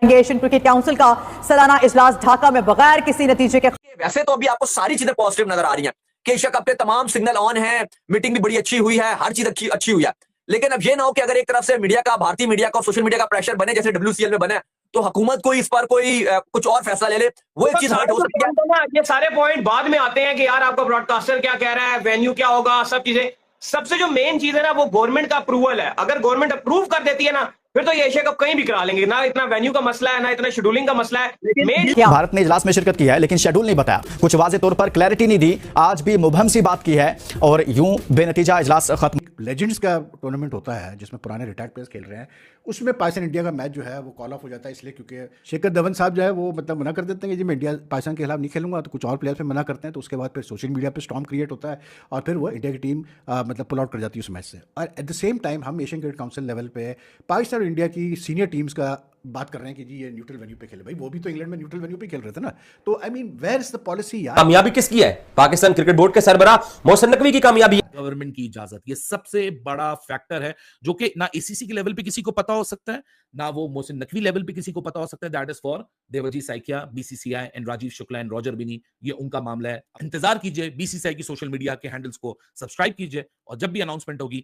Asian cricket council का सालाना इजलास ढाका में बगैर किसी नतीजे के। वैसे तो अभी आपको सारी चीजें पॉजिटिव नजर आ रही हैं कि एशिया कप पे तमाम सिग्नल ऑन है, मीटिंग भी बड़ी अच्छी हुई है, हर चीज अच्छी हुई है। लेकिन अब ये ना हो कि अगर एक तरफ से मीडिया का, भारतीय मीडिया का, सोशल मीडिया का प्रेशर बने जैसे WCL में बने, तो हुकूमत कोई इस पर कोई कुछ और फैसला ले ले, वो एक चीज हर्ट हो सकती है। ये सारे पॉइंट बाद में आते हैं कि यार आपका ब्रॉडकास्टर क्या कह रहा है, वेन्यू क्या होगा, सब चीजें। सबसे जो मेन चीज है ना वो गवर्नमेंट का अप्रूवल है। अगर गवर्नमेंट अप्रूव कर देती है ना, फिर तो ये एशिया कप कहीं भी करा लेंगे। ना इतना वेन्यू का मसला है, ना इतना शेड्यूलिंग का मसला है। भारत ने इजलास में शिरकत की है लेकिन शेड्यूल नहीं बताया, कुछ वाज़ेह तौर पर क्लैरिटी नहीं दी, आज भी मुबहम सी बात की है और यूं बेनतीजा इजलास खत्म। लेजेंड्स का टूर्नामेंट होता है जिसमें पुराने रिटायर्ड प्लेयर्स खेल रहे हैं, उसमें पाकिस्तान इंडिया का मैच जो है वो कॉल ऑफ हो जाता है, इसलिए क्योंकि शेखर धवन साहब जो है वो मतलब मना कर देते हैं कि जी मैं इंडिया पाकिस्तान के खिलाफ नहीं खेलूंगा, तो कुछ और प्लेयर्स पे मना करते हैं, तो उसके बाद फिर सोशल मीडिया पे स्टॉर्म क्रिएट होता है और फिर वो इंडिया की टीम मतलब पुल आउट कर जाती है उस मैच से। और एट द सेम टाइम हम एशियन क्रिकेट काउंसिल लेवल पे पाकिस्तान और इंडिया की सीनियर टीम्स का बात कर रहे हैं कि जी ये न्यूट्रल वेन्यू पे खेले। भाई वो भी तो इंग्लैंड में न्यूट्रल वेन्यू पे खेल रहे थे ना, तो I mean where is the policy यार। कामयाबी किसकी है? पाकिस्तान क्रिकेट बोर्ड के सरबराह मोहसिन नकवी की कामयाबी है। गवर्नमेंट की इजाजत, ये सबसे बड़ा फैक्टर है जो कि ना ACC के लेवल पे किसी को पता हो सकता है, ना वो मोहसिन नकवी लेवल पे किसी को पता हो सकता है। That is for Devajit Saikia, BCCI and Rajeev Shukla and Roger Binny, ये उनका मामला है। इंतजार कीजिए, BCCI की सोशल मीडिया के हैंडल्स को सब्सक्राइब कीजिए और जब भी अनाउंसमेंट होगी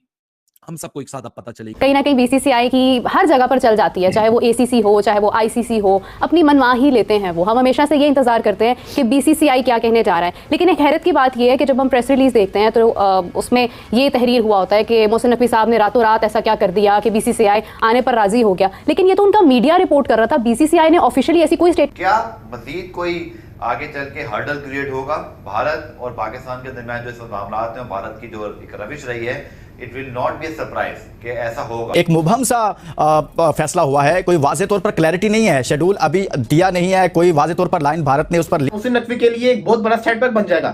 हम सबको एक साथ अब पता चलेगा। कहीं ना कहीं BCCI की हर जगह पर चल जाती है, चाहे वो ACC हो चाहे वो ICC हो, अपनी मनवा ही लेते हैं वो। हम हमेशा से ये इंतजार करते हैं कि BCCI क्या कहने जा रहा है। लेकिन एक हैरत की बात ये है कि जब हम प्रेस रिलीज देखते हैं तो उसमें ये तहरीर हुआ होता है कि मोहसिन नकवी साहब ने रातों रात ऐसा क्या कर दिया कि BCCI आने पर राजी हो गया। लेकिन ये तो उनका मीडिया रिपोर्ट कर रहा था, BCCI ने ऑफिशियली ऐसी कोई स्टेट। क्या मजीद कोई आगे चल के हर्डल क्रिएट होगा भारत और पाकिस्तान के दरमियान जो इस वक्त मामला हैं, भारत की जो एक रविश रही है, it will not be A surprise कि ऐसा होगा। एक मुबहम सा फैसला हुआ है, कोई वाज़ेह तौर पर क्लैरिटी नहीं है, शेड्यूल अभी दिया नहीं है, कोई वाज़ेह तौर पर लाइन भारत ने उस पर। मोहसिन नकवी के लिए एक बहुत बड़ा सेटबैक बन जाएगा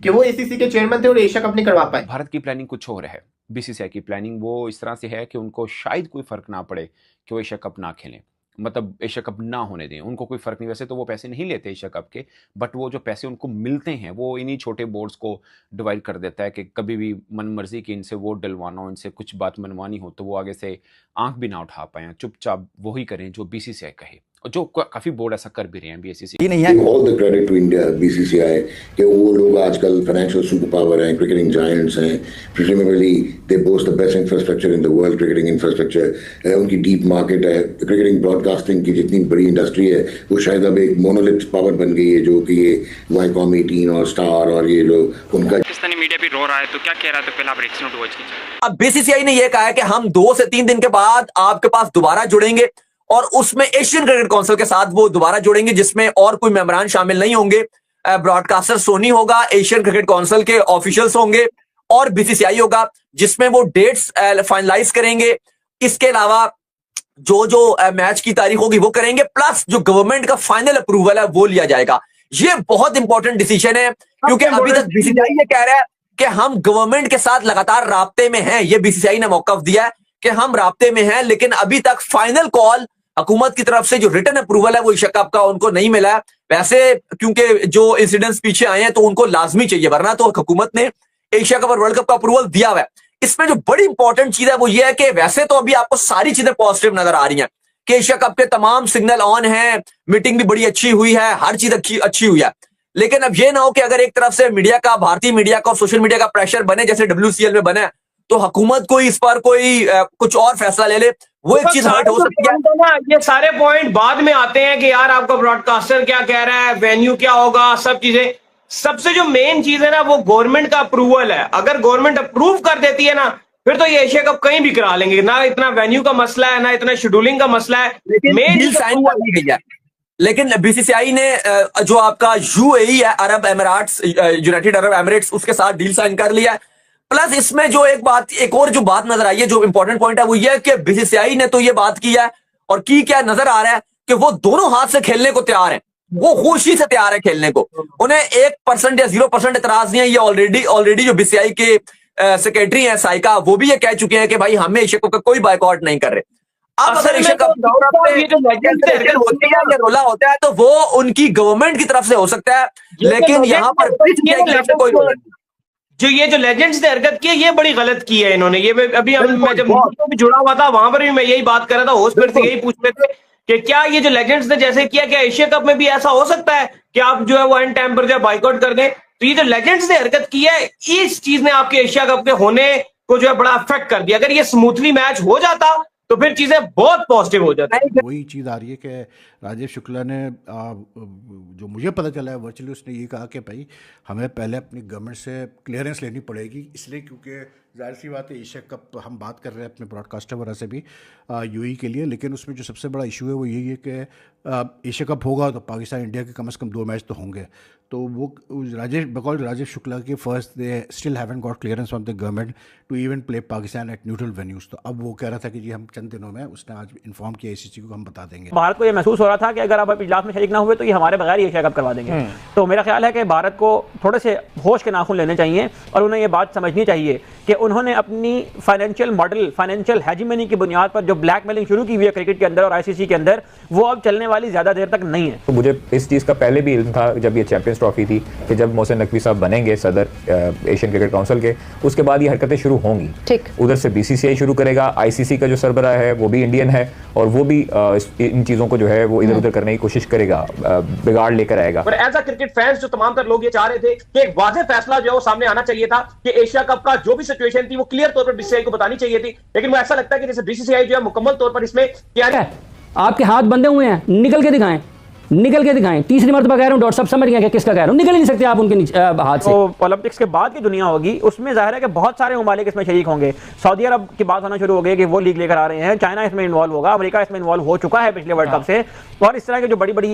कि वो ACC के चेयरमैन थे और एशिया कप नहीं करवा पाए। भारत की प्लानिंग कुछ और है, BCCI की प्लानिंग वो इस तरह से है कि उनको शायद कोई फर्क ना पड़े कि वो एशिया कप ना खेलें, मतलब एशिया कप ना होने दें, उनको कोई फर्क नहीं। वैसे तो वो पैसे नहीं लेते एशिया कप के, बट वो जो पैसे उनको मिलते हैं वो इन्हीं छोटे बोर्ड्स को डिवाइड कर देता है कि कभी भी मन मर्जी की इनसे वोट डलवाना हो, इनसे कुछ बात मनवानी हो तो वो आगे से आंख भी ना उठा पाए, चुपचाप वही करें जो BCCI कहे, और जो काफी बोर्ड ऐसा कर भी रहे हैं। BCCI नहीं है। All the credit to India BCCI कि वो लोग आजकल फाइनेंशियल सुपर पावर हैं, क्रिकेटिंग जायंट्स हैं, presumably they boast the best infrastructure in the world, cricketing infrastructure, उनकी डीप मार्केट है, क्रिकेटिंग ब्रॉडकास्टिंग की जितनी बड़ी इंडस्ट्री है वो शायद अब एक मोनोलिथ पावर बन गई है, जो कि ये वाईकॉम 18 और स्टार और ये लोग उनका। पाकिस्तानी मीडिया भी रो रहा है, तो क्या कह रहा है? तो पहले आप रिएक्शन वॉच कीजिए। अब BCCI ने यह कहा है कि हम 2 से 3 दिन के बाद आपके पास दोबारा जुड़ेंगे और उसमें एशियन क्रिकेट काउंसिल के साथ वो दोबारा जुड़ेंगे, जिसमें और कोई मेंबरान शामिल नहीं होंगे। ब्रॉडकास्टर सोनी होगा, एशियन क्रिकेट काउंसिल के ऑफिशियल्स होंगे और BCCI होगा, जिसमें वो डेट्स फाइनलाइज करेंगे। इसके अलावा जो मैच की तारीख होगी वो करेंगे, प्लस जो गवर्नमेंट का फाइनल अप्रूवल है वो लिया जाएगा। ये बहुत इंपॉर्टेंट डिसीजन है क्योंकि अभी तक BCCI ये कह रहा है कि हम गवर्नमेंट के साथ लगातार राब्ते में हैं। ये BCCI ने मौकफ दिया है कि हम राब्ते में हैं, लेकिन अभी तक फाइनल कॉल हुकूमत की तरफ से जो रिटन अप्रूवल है वो एशिया कप का उनको नहीं मिला है। वैसे क्योंकि जो इंसिडेंट्स पीछे आए हैं तो उनको लाजमी चाहिए, वरना तो हुकूमत ने एशिया कप और वर्ल्ड कप का अप्रूवल दिया हुआ है। इसमें जो बड़ी इंपॉर्टेंट चीज है वो ये है कि वैसे तो अभी आपको सारी चीजें पॉजिटिव नजर आ रही हैं कि एशिया कप के तमाम सिग्नल ऑन है, मीटिंग भी बड़ी अच्छी हुई है, हर चीज अच्छी हुई है। लेकिन अब ये ना हो कि अगर एक तरफ से मीडिया का, भारतीय मीडिया का और सोशल मीडिया का प्रेशर बने जैसे WCL में बने, तो हुकूमत कोई इस पर कोई कुछ और फैसला ले ले, वो एक चीज हर्ट हो सकती है। ये सारे पॉइंट बाद में आते हैं कि यार आपका ब्रॉडकास्टर क्या कह रहा है, वेन्यू क्या होगा, सब चीजें। सबसे जो मेन चीज है ना वो गवर्नमेंट का अप्रूवल है। अगर गवर्नमेंट अप्रूव कर देती है ना, फिर तो ये एशिया कप कहीं भी करा लेंगे। ना इतना वेन्यू का मसला है, ना इतना शेड्यूलिंग का मसला है। डील साइन कर दी गई है, लेकिन BCCI ने जो आपका UAE है, Arab Emirates, United Arab Emirates, उसके साथ डील साइन कर लिया है। प्लस इसमें जो एक और जो बात नजर आई है, जो इंपॉर्टेंट पॉइंट है वो ये है कि BCCI ने तो ये बात की है, और की क्या नजर आ रहा है कि वो दोनों हाथ से खेलने को तैयार है, वो खुशी से तैयार है खेलने को। उन्हें 1% या 0% एतराज नहीं है। ये ऑलरेडी जो BCCI के सेक्रेटरी हैं साइका, वो भी ये कह चुके हैं कि भाई हमें एशिया कप का कोई बायकॉट नहीं कर रहे। अब अगर एशिया कप रोला होता है तो वो उनकी गवर्नमेंट की तरफ से हो सकता है, लेकिन यहाँ पर कोई रोला नहीं। जो ये जो लेजेंड्स ने हरकत की है ये बड़ी गलत की है इन्होंने। ये अभी मैं जब जुड़ा हुआ था वहां पर भी मैं यही बात कर रहा था, होस्ट पर से यही पूछ रहे थे कि क्या ये जो लेजेंड्स ने जैसे किया, क्या एशिया कप में भी ऐसा हो सकता है कि आप जो है वो एंड टाइम पर जो बाइकआउट कर दें? तो ये जो लेजेंड्स ने हरकत की है, इस चीज ने आपके एशिया कप के होने को जो है बड़ा अफेक्ट कर दिया। अगर ये स्मूथली मैच हो जाता तो फिर चीजें बहुत पॉजिटिव हो जाती। वही चीज़ आ रही है कि राजीव शुक्ला ने जो मुझे पता चला है वर्चुअली, उसने ये कहा कि भाई हमें पहले अपनी गवर्नमेंट से क्लियरेंस लेनी पड़ेगी, इसलिए क्योंकि जाहिर सी बात है एशिया कप हम बात कर रहे हैं अपने ब्रॉडकास्टर वगैरह से भी यूएई के लिए, लेकिन उसमें जो सबसे बड़ा इशू है वो यही है कि एशिया कप होगा तो पाकिस्तान इंडिया के कम से कम 2 मैच तो होंगे। तो वो राजेश शुक्ला के first they still haven't got clearance from the government to even play Pakistan at neutral venues. तो अब वो कह रहा था कि जी हम चंद दिनों में, उसने आज इन्फॉर्म किया आईसीसी को, हम बता देंगे। भारत को ये महसूस हो रहा था कि अगर आप इजलास में शरीक ना हुए तो ये हमारे बगैर ही एशिया कप करवा देंगे। तो मेरा ख्याल है कि भारत को थोड़े से होश के नाखून लेने चाहिए और उन्हें ये बात समझनी चाहिए कि उन्होंने अपनी फाइनेंशियल मॉडल, फाइनेंशियल हेजिमनी की बुनियाद पर जो ब्लैकमेलिंग शुरू की हुई है क्रिकेट के अंदर और आईसीसी के अंदर, वो अब चलने वाली ज़्यादा देर तक नहीं है। तो मुझे इस चीज़ का पहले भी इल्म था जब ये चैंपियंस ट्रॉफी थी कि जब मोहसिन नकवी साहब बनेंगे सदर एशियन क्रिकेट काउंसिल के, उसके बाद ये हरकतें शुरू होंगी। ठीक, उधर से बीसीसीआई शुरू करेगा, आईसीसी का जो सरबराह है वो भी इंडियन है और वो भी इन चीज़ों को जो है वो इधर उधर करने की कोशिश करेगा, बिगाड़ लेकर आएगा। पर एज अ क्रिकेट फैंस जो तमाम तर लोग ये चाह रहे थे कि एक वाज़ेह फैसला जो है वो सामने आना चाहिए था कि एशिया कप का जो भी सिचुएशन थी वो क्लियर तौर पर बीसीसीआई को बतानी चाहिए थी, लेकिन मुझे ऐसा लगता है कि जैसे बीसीसीआई जो है मुकम्मल तौर पर इसमें क्या है, आपके हाथ बंधे हुए हैं, निकल के दिखाएं, निकल के दिखाएं। तीसरी मरतबा कह रहा हूं, डॉक्टर साहब समझ गए कि किसका कह रहा हूं, निकल ही नहीं सकते आप उनके हाथ से। तो ओलंपिक्स के बाद की दुनिया होगी, उसमें जाहिर है कि बहुत सारे ममालिक इसमें शरीक होंगे। सऊदी अरब की बात होना शुरू हो गई कि वो लीग लेकर आ रहे हैं, चाइना इसमें इन्वॉल्व होगा, अमेरिका इसमें इन्वॉल्व हो चुका है पिछले वर्ल्ड कप से, और इस तरह की जो बड़ी बड़ी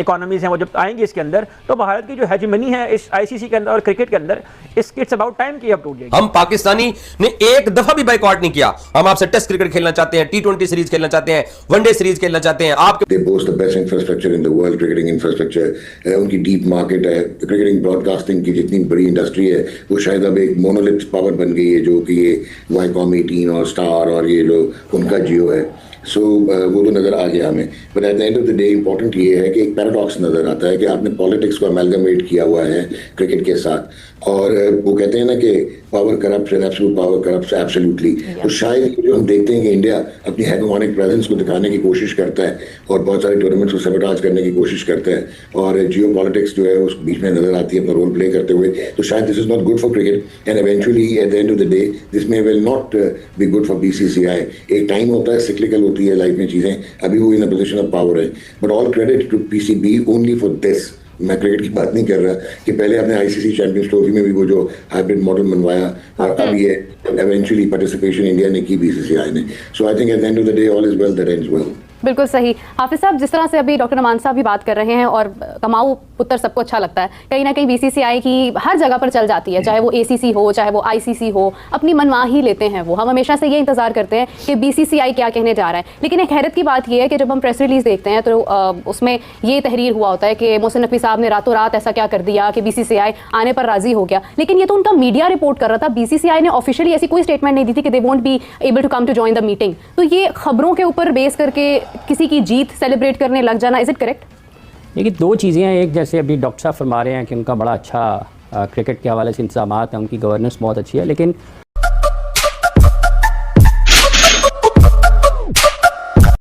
इकोनॉमीज हैं वो जब आएंगी इसके अंदर, तो भारत की जो हेजिमनी है इस आईसीसी के अंदर और क्रिकेट के अंदर, इट्स अबाउट टाइम कि अब टूट जाएगी। हम पाकिस्तानी ने एक दफा भी बाइकआउट नहीं किया। हम आपसे टेस्ट क्रिकेट खेलना चाहते हैं, T20 सीरीज खेलना चाहते हैं, वनडे सीरीज खेलना चाहते हैं। आप They boast the best infrastructure in the world, cricketing infrastructure, उनकी डीप मार्केट है। क्रिकेटिंग ब्रॉडकास्टिंग की जितनी बड़ी इंडस्ट्री है वो शायद अब एक मोनोलिथ पावर बन गई है, जो कि ये वाईकॉम 18 और स्टार और ये लोग उनका जियो है। सो वो तो नज़र आ गया हमें, but at the end of the day important ये है कि एक पैराडॉक्स नज़र आता है कि आपने पॉलिटिक्स को अमेलगमेट किया हुआ है क्रिकेट के साथ, और वो कहते हैं ना कि power corrupts and absolute power corrupts absolutely. तो शायद जो हम देखते हैं कि इंडिया अपनी हेगेमोनिक प्रेजेंस को दिखाने की कोशिश करता है और बहुत सारे टूर्नामेंट्स को सबटाज करने की कोशिश करता है, और जियो पॉलिटिक्स जो है उस बीच में नजर आती है अपना रोल प्ले करते हुए। तो शायद this is not good for cricket and eventually at the end of the day this may will not be good for BCCI. एक टाइम होता है, सिक्लिकल होती है लाइफ में चीज़ें, अभी वो in a position of power है, but all credit to PCB only for this. मैं क्रिकेट की बात नहीं कर रहा कि पहले आपने आईसीसी चैंपियंस ट्रॉफी में भी वो जो हाइब्रिड मॉडल बनवाया, और अब ये इवेंचुअली पार्टिसिपेशन इंडिया ने की बीसीसीआई ने। So I think at the end of the day all is well that ends well. बिल्कुल सही। हाफिज साहब, जिस तरह से अभी डॉक्टर नमान साहब भी बात कर रहे हैं, और कमाऊ पुत्र सबको अच्छा लगता है, कहीं ना कहीं बीसीसीआई की हर जगह पर चल जाती है, चाहे वो एसीसी हो चाहे वो आईसीसी हो, अपनी मनमाही लेते हैं वो। हम हमेशा से ये इंतजार करते हैं कि बीसीसीआई क्या कहने जा रहा है, लेकिन एक हैरत की बात यह है कि जब हम प्रेस रिलीज देखते हैं तो उसमें ये तहरीर हुआ होता है कि मोहसिन नकवी साहब ने रातों रात ऐसा क्या कर दिया कि बीसीसीआई आने पर राजी हो गया, लेकिन ये तो उनका मीडिया रिपोर्ट कर रहा था। बीसीसीआई ने ऑफिशियली ऐसी कोई स्टेटमेंट नहीं दी थी कि they won't be able to come to join the meeting. तो ये खबरों के ऊपर बेस करके किसी की जीत सेलिब्रेट करने लग जाना, इज इट करेक्ट? देखिए, दो चीज़ें हैं। एक, जैसे अभी डॉक्टर साहब फरमा रहे हैं कि उनका बड़ा अच्छा क्रिकेट के हवाले से इंतजामात हैं, उनकी गवर्नेंस बहुत अच्छी है, लेकिन